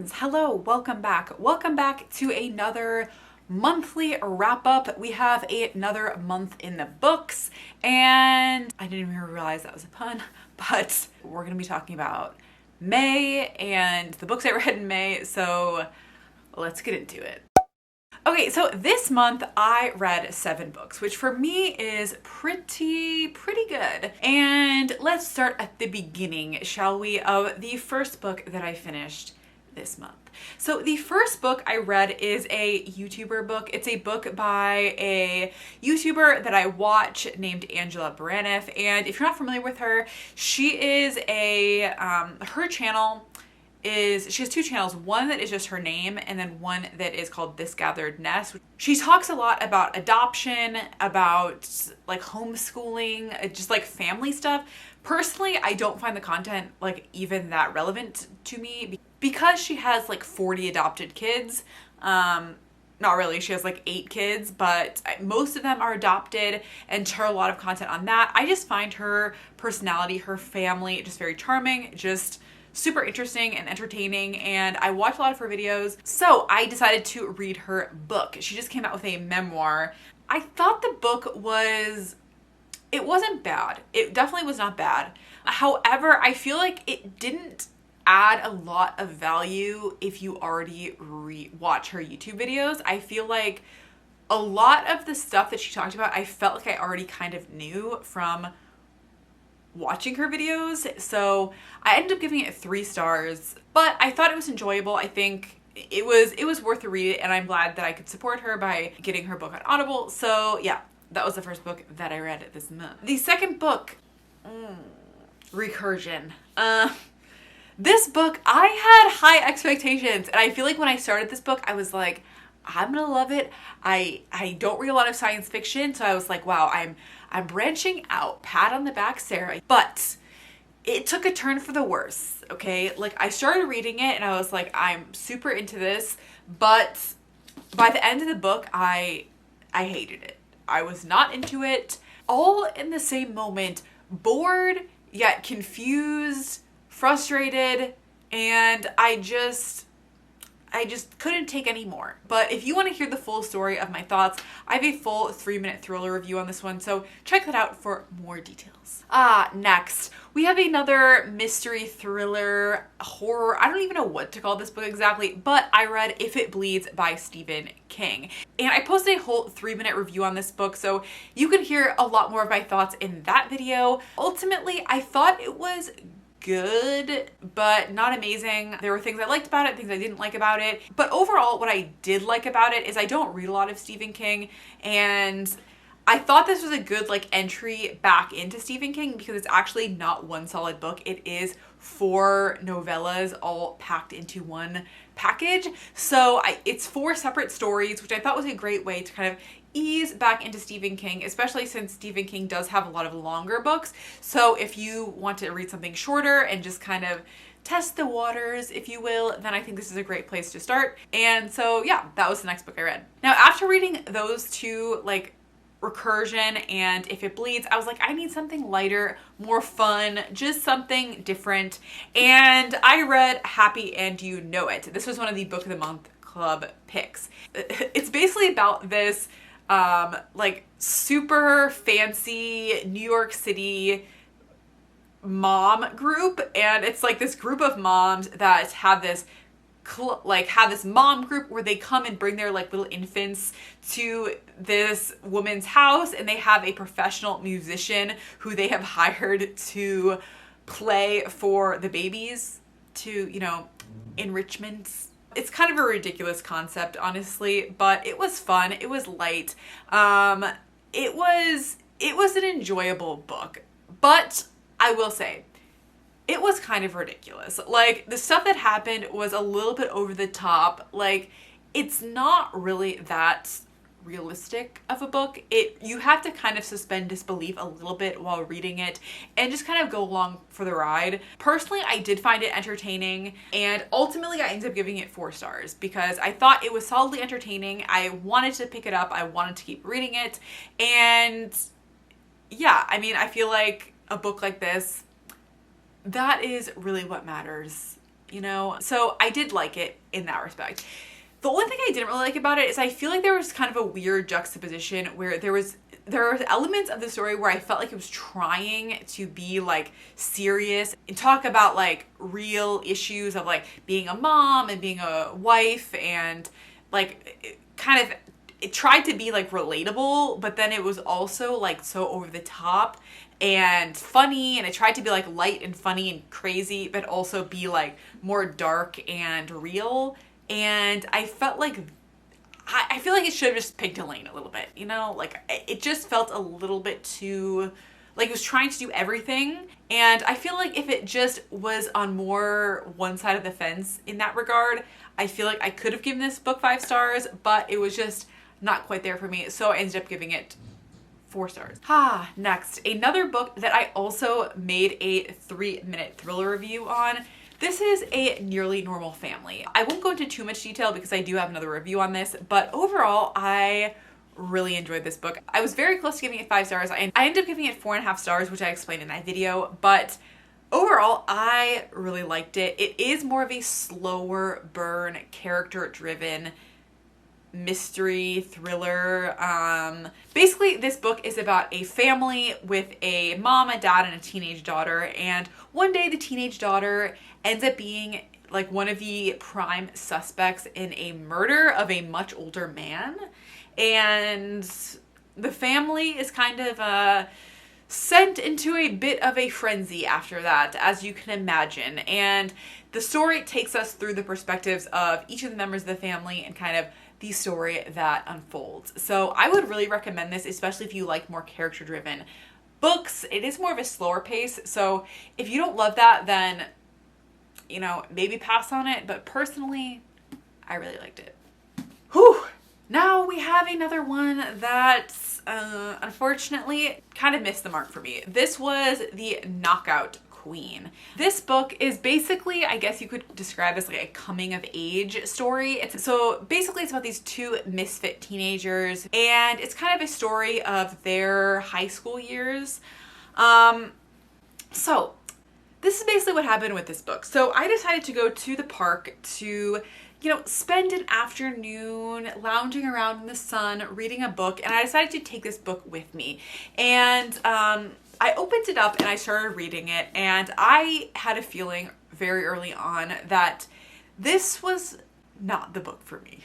friends, hello, welcome back. Welcome back to another monthly wrap up. We have another month in the books, and I didn't even realize that was a pun, but we're gonna be talking about May and the books I read in May, so let's get into it. Okay, so this month I read 7 books, which for me is pretty good. And let's start at the beginning, shall we, of the first book that I finished this month. So the first book I read is a YouTuber book. It's a book by a YouTuber that I watch named Angela Braniff. And if you're not familiar with her, she is her channel is, she has 2 channels, one that is just her name and then one that is called This Gathered Nest. She talks a lot about adoption, about like homeschooling, just like family stuff. Personally, I don't find the content like even that relevant to me because she has like 40 adopted kids. Not really, she has like 8 kids, but most of them are adopted and share a lot of content on that. I just find her personality, her family, just very charming, just super interesting and entertaining, and I watch a lot of her videos, so I decided to read her book. She just came out with a memoir. I thought the book it wasn't bad. It definitely was not bad. However, I feel like it didn't add a lot of value if you already watch her YouTube videos. I feel like a lot of the stuff that she talked about, I felt like I already kind of knew from watching her videos, so I ended up giving it 3 stars, but I thought it was enjoyable. I think it was worth a read, and I'm glad that I could support her by getting her book on Audible. So yeah, that was the first book that I read this month. The second book, Recursion. This book, I had high expectations, and I feel like when I started this book, I was like, I'm gonna love it. I don't read a lot of science fiction, so I was like, wow, I'm branching out. Pat on the back, Sarah. But it took a turn for the worse, okay? Like, I started reading it and I was like, I'm super into this, but by the end of the book, I hated it. I was not into it. All in the same moment, bored, yet confused, frustrated, and I just couldn't take any more. But if you want to hear the full story of my thoughts, I have a full 3-minute thriller review on this one, so check that out for more details. Next, we have another mystery thriller horror. I don't even know what to call this book exactly, but I read If It Bleeds by Stephen King. And I posted a whole 3-minute review on this book, so you can hear a lot more of my thoughts in that video. Ultimately, I thought it was good, but not amazing. There were things I liked about it, things I didn't like about it. But overall, what I did like about it is I don't read a lot of Stephen King, and I thought this was a good like entry back into Stephen King because it's actually not one solid book. It is 4 novellas all packed into one package. So it's 4 separate stories, which I thought was a great way to kind of ease back into Stephen King, especially since Stephen King does have a lot of longer books. So if you want to read something shorter and just kind of test the waters, if you will, then I think this is a great place to start. And so yeah, that was the next book I read. Now, after reading those 2, like Recursion and If It Bleeds, I was like, I need something lighter, more fun, just something different. And I read Happy and You Know It. This was one of the Book of the Month Club picks. It's basically about this like super fancy New York City mom group, and it's like this group of moms that have this mom group where they come and bring their like little infants to this woman's house, and they have a professional musician who they have hired to play for the babies to, you know, enrichment. It's kind of a ridiculous concept, honestly, but it was fun. It was light. It was an enjoyable book, but I will say it was kind of ridiculous. Like, the stuff that happened was a little bit over the top. Like, it's not really that realistic of a book. You have to kind of suspend disbelief a little bit while reading it and just kind of go along for the ride. Personally, I did find it entertaining, and ultimately I ended up giving it 4 stars because I thought it was solidly entertaining. I wanted to pick it up. I wanted to keep reading it. And yeah, I mean, I feel like a book like this, that is really what matters. you know? So I did like it in that respect. The only thing I didn't really like about it is I feel like there was kind of a weird juxtaposition where there are elements of the story where I felt like it was trying to be like serious and talk about like real issues of like being a mom and being a wife, and like it tried to be like relatable, but then it was also like so over the top and funny, and it tried to be like light and funny and crazy, but also be like more dark and real. And I felt like I feel like it should have just picked a lane a little bit, you know? Like, it just felt a little bit too, like it was trying to do everything. And I feel like if it just was on more one side of the fence in that regard, I feel like I could have given this book 5 stars, but it was just not quite there for me. So I ended up giving it 4 stars. Next, another book that I also made a 3-minute thriller review on. This is A Nearly Normal Family. I won't go into too much detail because I do have another review on this, but overall, I really enjoyed this book. I was very close to giving it 5 stars. I ended up giving it 4.5 stars, which I explained in that video, but overall, I really liked it. It is more of a slower burn, character-driven mystery thriller. Basically, this book is about a family with a mom, a dad, and a teenage daughter, and one day the teenage daughter ends up being like one of the prime suspects in a murder of a much older man, and the family is kind of sent into a bit of a frenzy after that, as you can imagine. And the story takes us through the perspectives of each of the members of the family and kind of the story that unfolds. So I would really recommend this, especially if you like more character-driven books. It is more of a slower pace, so if you don't love that, then, you know, maybe pass on it. But personally, I really liked it. Whew! Now we have another one that unfortunately kind of missed the mark for me. This was The Knockout Queen. This book is basically, I guess you could describe as like a coming of age story. So basically it's about these 2 misfit teenagers, and it's kind of a story of their high school years. So this is basically what happened with this book. So I decided to go to the park to, you know, spend an afternoon lounging around in the sun, reading a book, and I decided to take this book with me. And I opened it up and I started reading it, and I had a feeling very early on that this was not the book for me.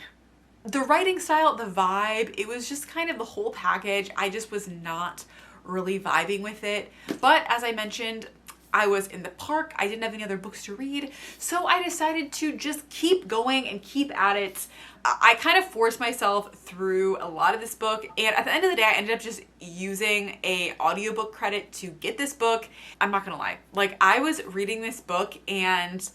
The writing style, the vibe, it was just kind of the whole package. I just was not really vibing with it. But as I mentioned, I was in the park, I didn't have any other books to read, so I decided to just keep going and keep at it. I kind of forced myself through a lot of this book, and at the end of the day, I ended up just using a audiobook credit to get this book. I'm not gonna lie, like, I was reading this book and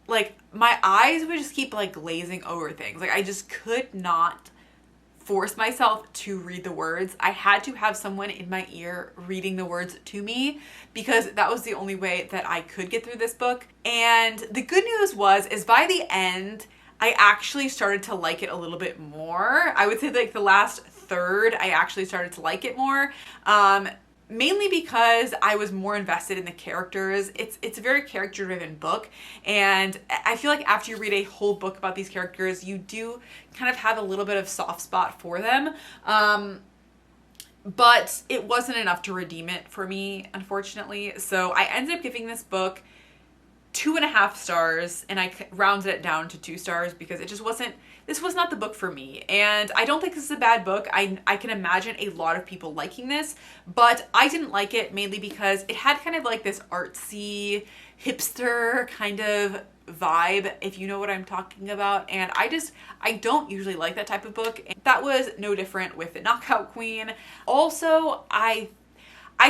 like my eyes would just keep like glazing over things. Like, I just could not force myself to read the words. I had to have someone in my ear reading the words to me, because that was the only way that I could get through this book. And the good news is by the end, I actually started to like it a little bit more. I would say like the last third, I actually started to like it more. Mainly because I was more invested in the characters. It's a very character-driven book, and I feel like after you read a whole book about these characters, you do kind of have a little bit of soft spot for them. But it wasn't enough to redeem it for me, unfortunately. So I ended up giving this book 2.5 stars, and I rounded it down to 2 stars because it just wasn't, this was not the book for me. And I don't think this is a bad book. I can imagine a lot of people liking this, but I didn't like it mainly because it had kind of like this artsy, hipster kind of vibe, if you know what I'm talking about. And I don't usually like that type of book. And that was no different with The Knockout Queen. Also, I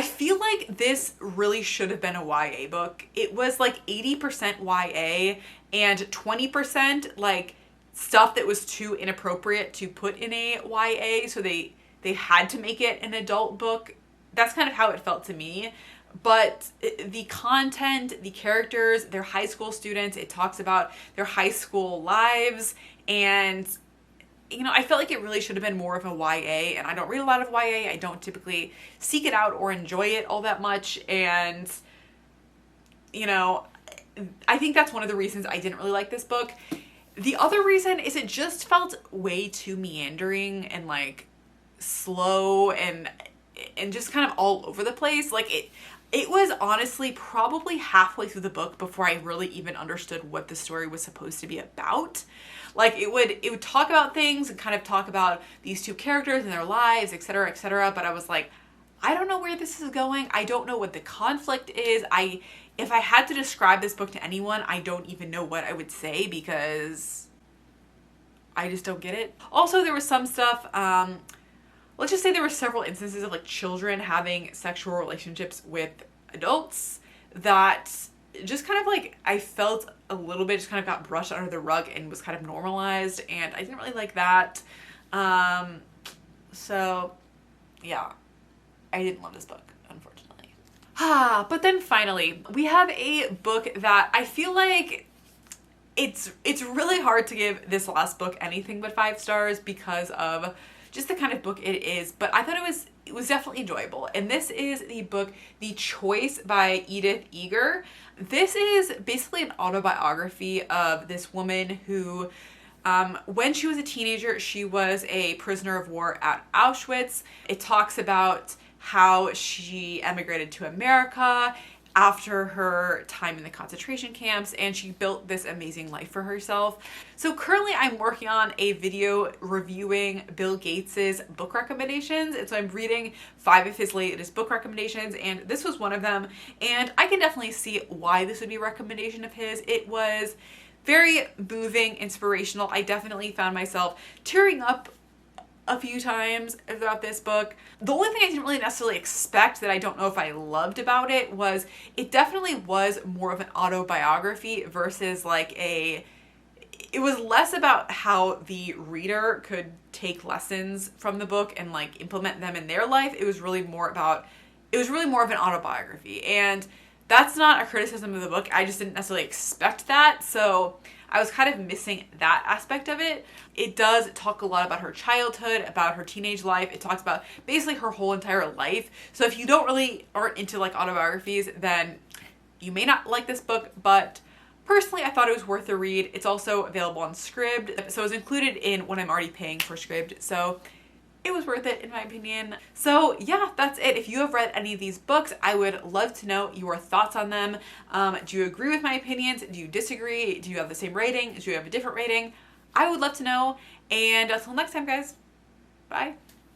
feel like this really should have been a YA book. It was like 80% YA and 20% like stuff that was too inappropriate to put in a YA, so they had to make it an adult book. That's kind of how it felt to me. But the content, the characters, they're high school students. It talks about their high school lives, and you know, I felt like it really should have been more of a YA, and I don't read a lot of YA. I don't typically seek it out or enjoy it all that much, and you know, I think that's one of the reasons I didn't really like this book. The other reason is it just felt way too meandering and like slow and just kind of all over the place. Like it was honestly probably halfway through the book before I really even understood what the story was supposed to be about. Like it would talk about things and kind of talk about these two characters and their lives, etc., etc. But I was like, I don't know where this is going. I don't know what the conflict is. If I had to describe this book to anyone, I don't even know what I would say because I just don't get it. Also, there was some stuff, let's just say there were several instances of like children having sexual relationships with adults that just kind of like, I felt a little bit just kind of got brushed under the rug and was kind of normalized, and I didn't really like that. So yeah, I didn't love this book, unfortunately. But then finally, we have a book that I feel like it's really hard to give this last book anything but 5 stars because of just the kind of book it is, but I thought it was definitely enjoyable. And this is the book The Choice by Edith Eger. This is basically an autobiography of this woman who, when she was a teenager, she was a prisoner of war at Auschwitz. It talks about how she emigrated to America after her time in the concentration camps, and she built this amazing life for herself. So currently I'm working on a video reviewing Bill Gates's book recommendations, and so I'm reading 5 of his latest book recommendations, and this was one of them, and I can definitely see why this would be a recommendation of his. It was very moving, inspirational. I definitely found myself tearing up a few times throughout this book. The only thing I didn't really necessarily expect that I don't know if I loved about it was it definitely was more of an autobiography versus like it was less about how the reader could take lessons from the book and like implement them in their life. It was really more of an autobiography, and that's not a criticism of the book. I just didn't necessarily expect that, so I was kind of missing that aspect of it. It does talk a lot about her childhood, about her teenage life. It talks about basically her whole entire life. So if you aren't into like autobiographies, then you may not like this book, but personally I thought it was worth a read. It's also available on Scribd, so it was included in what I'm already paying for Scribd. So it was worth it in my opinion. So yeah, that's it. If you have read any of these books, I would love to know your thoughts on them. Do you agree with my opinions? Do you disagree? Do you have the same rating? Do you have a different rating? I would love to know. And until next time, guys, bye.